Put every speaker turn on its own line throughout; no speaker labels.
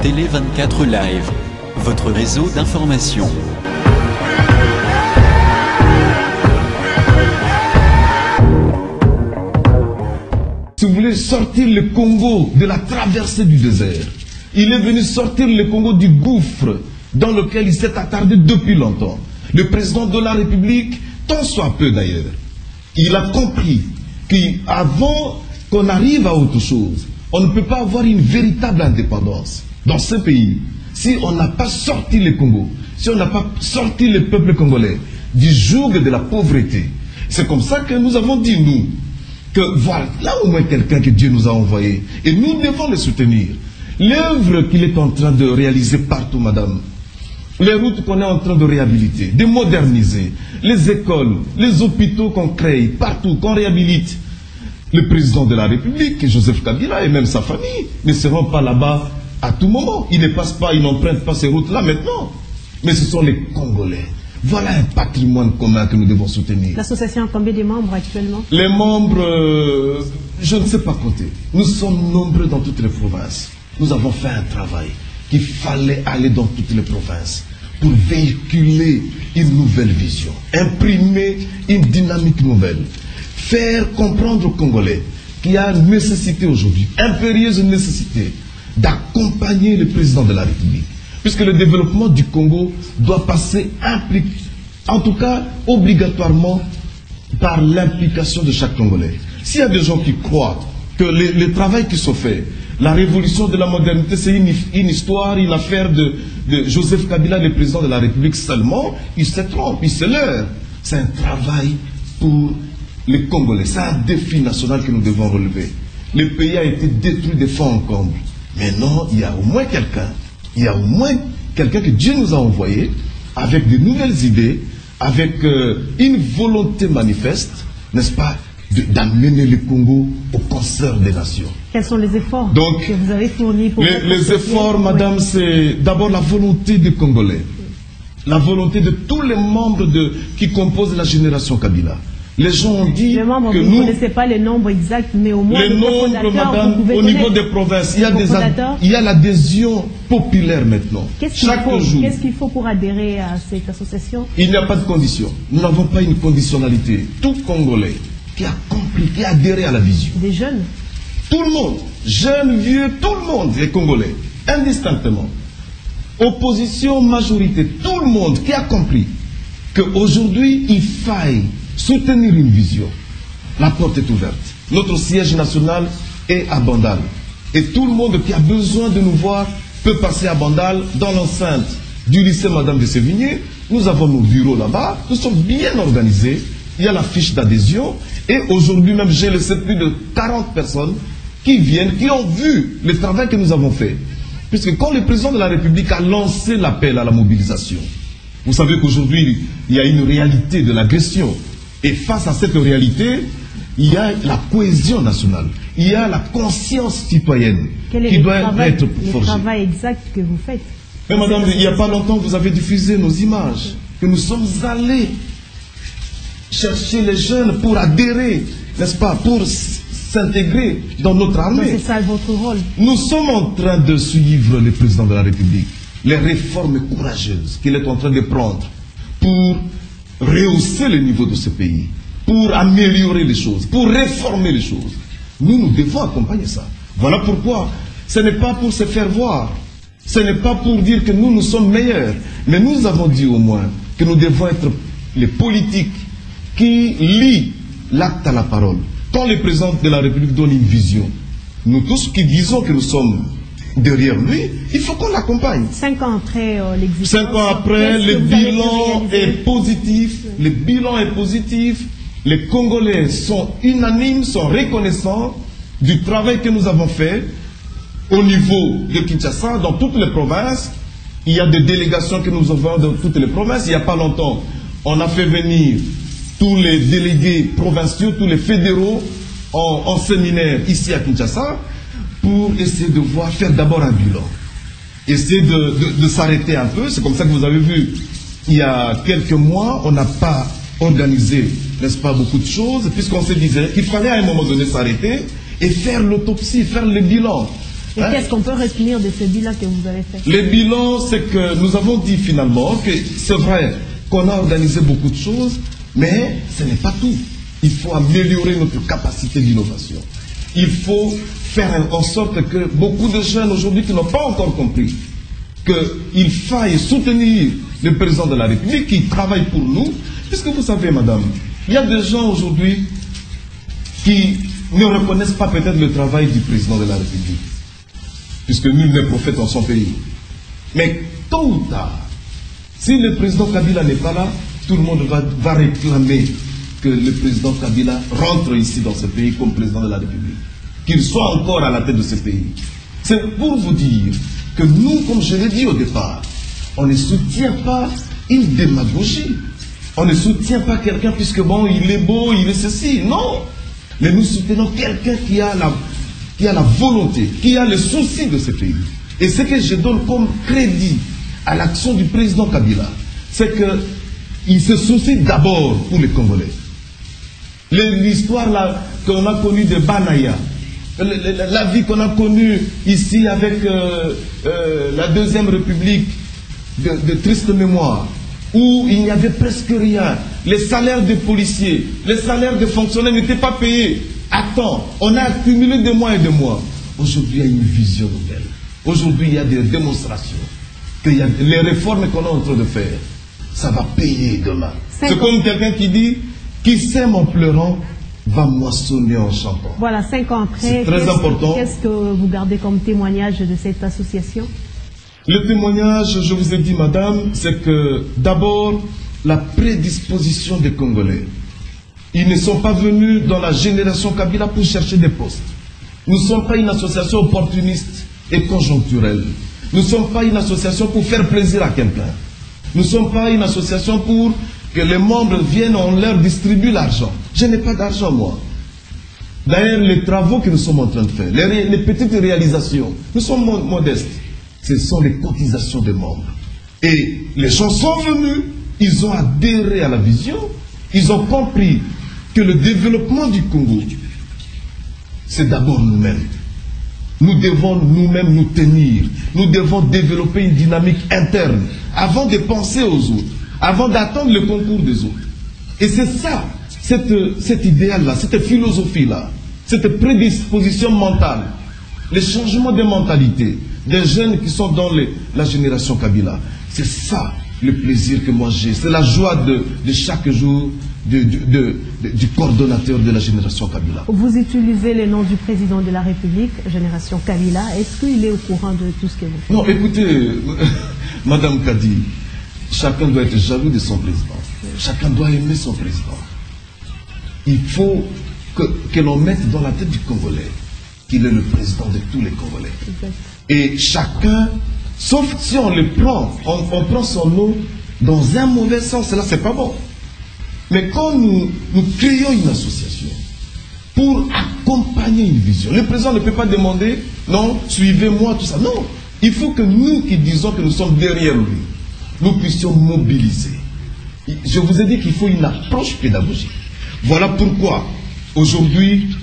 Télé 24 Live, votre réseau d'information.
Si vous voulez sortir le Congo de la traversée du désert, il est venu sortir le Congo du gouffre dans lequel il s'est attardé depuis longtemps. Le président de la République, tant soit peu d'ailleurs, il a compris qu'avant qu'on arrive à autre chose, on ne peut pas avoir une véritable indépendance dans ce pays si on n'a pas sorti le Congo, si on n'a pas sorti le peuple congolais du joug de la pauvreté. C'est comme ça que nous avons dit, nous, que voilà, là au moins quelqu'un que Dieu nous a envoyé, et nous devons le soutenir. L'œuvre qu'il est en train de réaliser partout, madame, les routes qu'on est en train de réhabiliter, de moderniser, les écoles, les hôpitaux qu'on crée, partout, qu'on réhabilite. Le président de la République, Joseph Kabila, et même sa famille, ne seront pas là-bas à tout moment. Ils ne passent pas, ils n'empruntent pas ces routes-là maintenant. Mais ce sont les Congolais. Voilà un patrimoine commun que nous devons soutenir.
L'association a combien de membres actuellement? Les
membres, je ne sais pas compter. Nous sommes nombreux dans toutes les provinces. Nous avons fait un travail qu'il fallait aller dans toutes les provinces pour véhiculer une nouvelle vision, imprimer une dynamique nouvelle, faire comprendre aux Congolais qu'il y a une nécessité aujourd'hui, impérieuse nécessité, d'accompagner le président de la République. Puisque le développement du Congo doit passer, en tout cas obligatoirement, par l'implication de chaque Congolais. S'il y a des gens qui croient que le travail qui se fait, la révolution de la modernité, c'est une histoire, une affaire de Joseph Kabila, le président de la République seulement, ils se trompent, ils se leurrent. C'est un travail pour les Congolais. C'est un défi national que nous devons relever. Le pays a été détruit de fond en comble. Mais non, il y a au moins quelqu'un. Il y a au moins quelqu'un que Dieu nous a envoyé avec de nouvelles idées, avec une volonté manifeste, n'est-ce pas, d'amener le Congo au concert des nations.
Quels sont les efforts
que
vous avez fournis pour
les efforts, madame, c'est d'abord la volonté des Congolais, la volonté de tous les membres qui composent la génération Kabila. Les gens ont dit que nous...
Vous ne connaissez pas les nombres exacts, mais au moins...
Les nombres, madame, au niveau des provinces, il y a l'adhésion populaire maintenant.
Qu'est-ce qu'il faut pour adhérer à cette association?
Il n'y a pas de condition. Nous n'avons pas une conditionnalité. Tout Congolais qui a compris, qui a adhéré à la vision.
Des jeunes?
Tout le monde, jeunes, vieux, tout le monde, les Congolais, indistinctement. Opposition, majorité, tout le monde qui a compris qu'aujourd'hui, il faille soutenir une vision. La porte est ouverte. Notre siège national est à Bandal. Et tout le monde qui a besoin de nous voir peut passer à Bandal, dans l'enceinte du lycée Madame de Sévigné. Nous avons nos bureaux là-bas. Nous sommes bien organisés. Il y a la fiche d'adhésion. Et aujourd'hui même, j'ai laissé plus de 40 personnes qui viennent, qui ont vu le travail que nous avons fait. Puisque quand le président de la République a lancé l'appel à la mobilisation, vous savez qu'aujourd'hui, il y a une réalité de l'agression. Et face à cette réalité, il y a la cohésion nationale, il y a la conscience citoyenne qui doit être forgée.
Le travail exact que vous faites.
Mais madame, il n'y a pas longtemps, vous avez diffusé nos images, que nous sommes allés chercher les jeunes pour adhérer, n'est-ce pas, pour s'intégrer dans notre armée.
C'est ça votre rôle.
Nous sommes en train de suivre le président de la République, les réformes courageuses qu'il est en train de prendre pour rehausser le niveau de ce pays, pour améliorer les choses, pour réformer les choses. Nous devons accompagner ça. Voilà pourquoi ce n'est pas pour se faire voir, ce n'est pas pour dire que nous sommes meilleurs, mais nous avons dit au moins que nous devons être les politiques qui lient l'acte à la parole. Quand le président de la République donne une vision, nous tous qui disons que nous sommes derrière lui, il faut qu'on l'accompagne.
5 ans après l'existence.
5 ans après, le bilan est positif. Le bilan est positif. Les Congolais sont unanimes, sont reconnaissants du travail que nous avons fait au niveau de Kinshasa, dans toutes les provinces. Il y a des délégations que nous avons dans toutes les provinces. Il n'y a pas longtemps, on a fait venir tous les délégués provinciaux, tous les fédéraux en séminaire ici à Kinshasa, pour essayer de faire d'abord un bilan. Essayer de s'arrêter un peu. C'est comme ça que vous avez vu, il y a quelques mois, on n'a pas organisé, n'est-ce pas, beaucoup de choses, puisqu'on se disait qu'il fallait à un moment donné s'arrêter et faire l'autopsie, faire le bilan.
Et qu'est-ce qu'on peut retenir de ce bilan que vous avez fait?
Le bilan, c'est que nous avons dit finalement que c'est vrai qu'on a organisé beaucoup de choses, mais ce n'est pas tout. Il faut améliorer notre capacité d'innovation. Il faut faire en sorte que beaucoup de jeunes aujourd'hui qui n'ont pas encore compris qu'il faille soutenir le président de la République qui travaille pour nous. Puisque vous savez, madame, il y a des gens aujourd'hui qui ne reconnaissent pas peut-être le travail du président de la République, puisque nul n'est prophète en son pays. Mais tôt ou tard, si le président Kabila n'est pas là, tout le monde va réclamer que le président Kabila rentre ici dans ce pays comme président de la République, qu'il soit encore à la tête de ce pays. C'est pour vous dire que nous, comme je l'ai dit au départ, on ne soutient pas une démagogie. On ne soutient pas quelqu'un puisque bon, il est beau, il est ceci. Non. Mais nous soutenons quelqu'un qui a la volonté, qui a le souci de ce pays. Et ce que je donne comme crédit à l'action du président Kabila, c'est qu'il se soucie d'abord pour les Congolais. L'histoire qu'on a connue de Banaya, la vie qu'on a connue ici avec la Deuxième République de triste mémoire, où il n'y avait presque rien. Les salaires des policiers, les salaires des fonctionnaires n'étaient pas payés à temps. On a accumulé des mois et des mois. Aujourd'hui, il y a une vision nouvelle. Aujourd'hui, il y a des démonstrations que les réformes qu'on est en train de faire, ça va payer demain. C'est comme quelqu'un qui dit, qui sème en pleurant, va moissonner en chantant.
Voilà, 5 ans après, qu'est-ce que vous gardez comme témoignage de cette association?
Le témoignage, je vous ai dit, madame, c'est que d'abord, la prédisposition des Congolais. Ils ne sont pas venus dans la génération Kabila pour chercher des postes. Nous ne sommes pas une association opportuniste et conjoncturelle. Nous ne sommes pas une association pour faire plaisir à quelqu'un. Nous ne sommes pas une association pour que les membres viennent, on leur distribue l'argent. Je n'ai pas d'argent, moi. D'ailleurs, les travaux que nous sommes en train de faire, les petites réalisations, nous sommes modestes. Ce sont les cotisations des membres. Et les gens sont venus, ils ont adhéré à la vision, ils ont compris que le développement du Congo, c'est d'abord nous-mêmes. Nous devons nous-mêmes nous tenir. Nous devons développer une dynamique interne avant de penser aux autres, avant d'attendre le concours des autres. Et c'est ça, cet idéal-là, cette philosophie-là, cette prédisposition mentale, le changement de mentalité des jeunes qui sont dans la génération Kabila. C'est ça le plaisir que moi j'ai. C'est la joie de chaque jour du coordonnateur de la génération Kabila.
Vous utilisez le nom du président de la République, génération Kabila. Est-ce qu'il est au courant de tout ce que vous faites?
Non, écoutez, Madame Kadi, chacun doit être jaloux de son président. Chacun doit aimer son président. Il faut que l'on mette dans la tête du Congolais qu'il est le président de tous les Congolais. Exact. Et chacun, sauf si on le prend, on prend son nom dans un mauvais sens, là c'est pas bon. Mais quand nous créons une association pour accompagner une vision, le président ne peut pas demander, non, suivez-moi, tout ça. Non, il faut que nous qui disons que nous sommes derrière lui, nous puissions mobiliser. Je vous ai dit qu'il faut une approche pédagogique. Voilà pourquoi, aujourd'hui,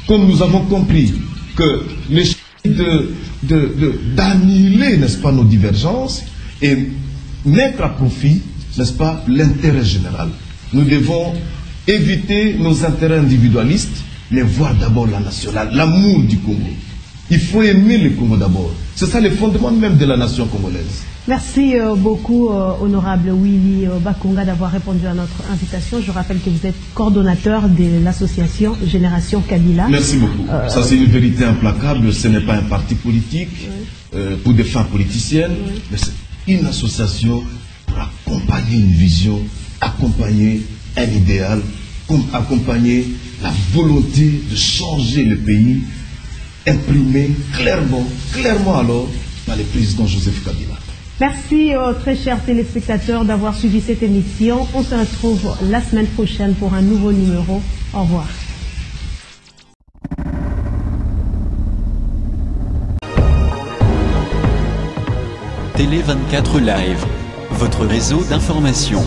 comme nous avons compris que les d'annuler, n'est-ce pas, nos divergences et mettre à profit, n'est-ce pas, l'intérêt général. Nous devons éviter nos intérêts individualistes, mais voir d'abord la nationale, l'amour du Congo. Il faut aimer le Congo d'abord. C'est ça le fondement même de la nation congolaise.
Merci beaucoup, honorable Willy Bakonga, d'avoir répondu à notre invitation. Je rappelle que vous êtes coordonnateur de l'association Génération Kabila.
Merci beaucoup. Ça, c'est une vérité implacable. Ce n'est pas un parti politique pour des fins politiciennes, mais c'est une association pour accompagner une vision, accompagner un idéal, accompagner la volonté de changer le pays, imprimée clairement alors par le président Joseph Kabila.
Merci très chers téléspectateurs d'avoir suivi cette émission. On se retrouve la semaine prochaine pour un nouveau numéro. Au revoir.
Télé 24 Live, votre réseau d'information.